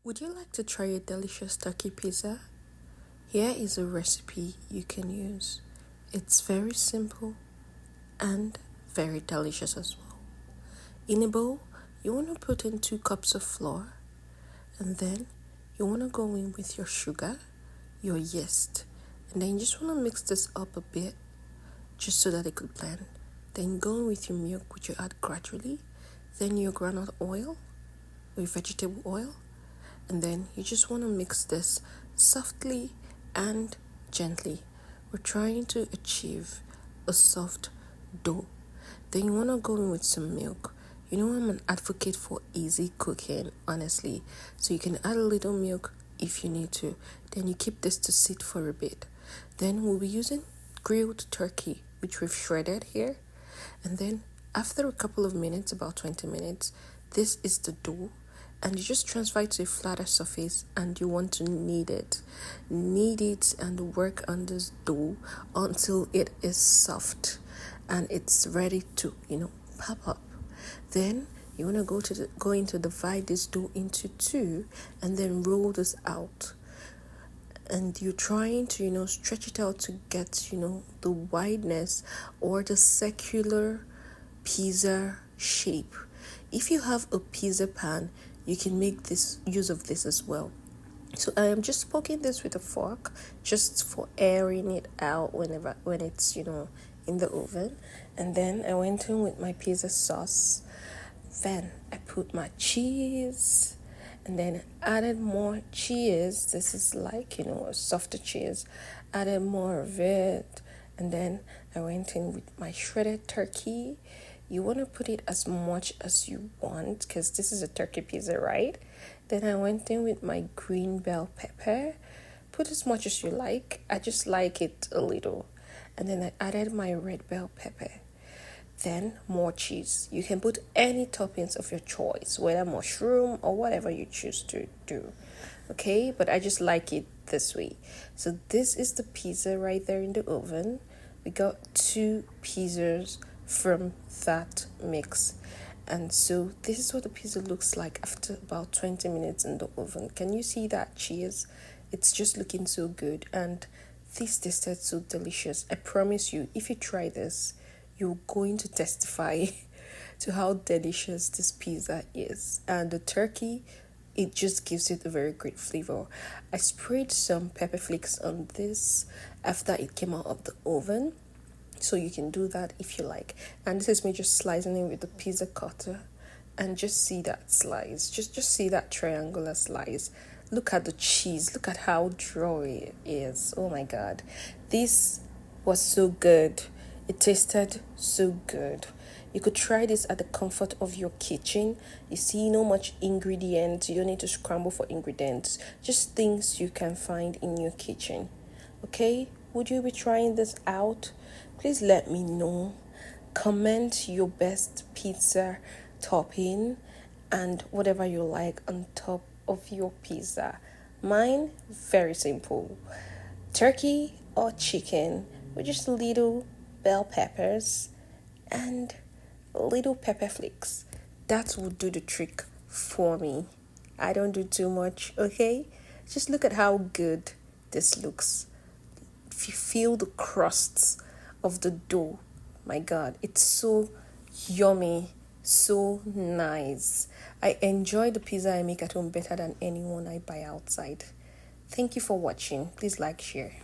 Would you like to try a delicious turkey pizza? Here is a recipe you can use. It's very simple and very delicious as well. In a bowl, you want to put in 2 cups of flour, and then you want to go in with your sugar, your yeast, and then you just want to mix this up a bit just so that it could blend. Then go in with your milk, which you add gradually, then your groundnut oil or your vegetable oil, and then you just want to mix this softly and gently. We're trying to achieve a soft dough. Then you want to go in with some milk. You know, I'm an advocate for easy cooking, honestly. So you can add a little milk if you need to. Then you keep this to sit for a bit. Then we'll be using grilled turkey, which we've shredded here. And then after a couple of minutes, about 20 minutes, this is the dough. And you just transfer it to a flatter surface, and you want to knead it and work on this dough until it is soft and it's ready to pop up. Then you want to going to divide this dough into 2 and then roll this out, and you're trying to stretch it out to get the wideness or the circular pizza shape. If you have a pizza pan, you can make use of this as well. So I am just poking this with a fork just for airing it out when it's in the oven. And then I went in with my pizza sauce. Then I put my cheese and then added more cheese. This is like a softer cheese. Added more of it, and then I went in with my shredded turkey. You want to put it as much as you want because this is a turkey pizza, right? Then I went in with my green bell pepper. Put as much as you like. I just like it a little. And then I added my red bell pepper. Then more cheese. You can put any toppings of your choice, whether mushroom or whatever you choose to do. Okay, but I just like it this way. So this is the pizza right there in the oven. We got 2 pizzas from that mix. And so this is what the pizza looks like after about 20 minutes in the oven. Can you see that cheese? It's just looking so good, and this tasted so delicious. I promise you, if you try this, you're going to testify to how delicious this pizza is. And the turkey, it just gives it a very great flavor. I sprayed some pepper flakes on this after it came out of the oven. So you can do that if you like. And this is me just slicing it with the pizza cutter. And just see that slice. Just see that triangular slice. Look at the cheese. Look at how dry it is. Oh my God. This was so good. It tasted so good. You could try this at the comfort of your kitchen. You see, no much ingredients. You don't need to scramble for ingredients. Just things you can find in your kitchen. Okay? Would you be trying this out? Please let me know. Comment your best pizza topping and whatever you like on top of your pizza. Mine, very simple. Turkey or chicken with just little bell peppers and little pepper flakes. That would do the trick for me. I don't do too much, okay? Just look at how good this looks. If you feel the crusts of the dough, my God, it's so yummy, so nice. I enjoy the pizza I make at home better than anyone I buy outside. Thank you for watching. Please like, share.